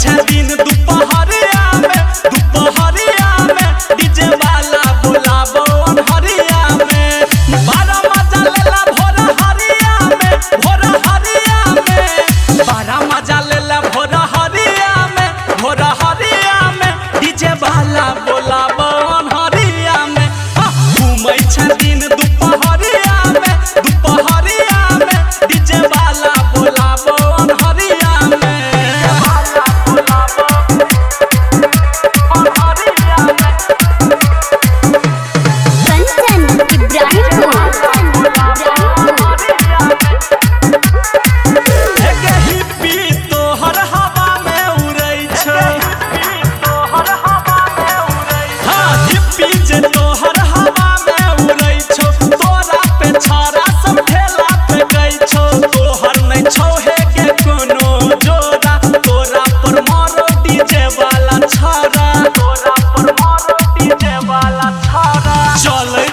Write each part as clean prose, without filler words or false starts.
छा दिन दुपहरिया में डीजे वाला बुलाबो हरिया में बारा मजा लेला भोर हरिया में बारा मजा लेला भोर हरिया में डीजे वाला बुलाबो हरिया में घूमै छा दिन दुपहरिया में डीजे वाला बुलाबो हरिया में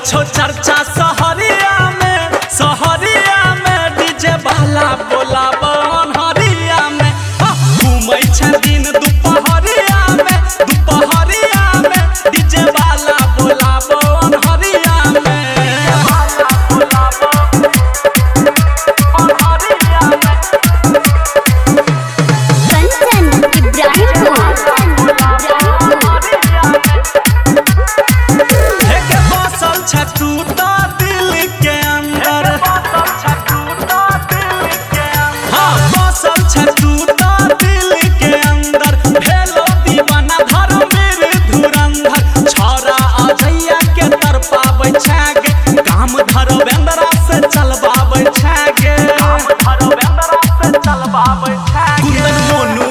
चर्चा सहरिया में डीजे वाला बुलाबो हरिया में घूमै छा दिन दुपहरिया में डीजे वाला बुलाबो हरिया में काम धर्मेंद्र से चलबाबै छागे कुंदन मोनू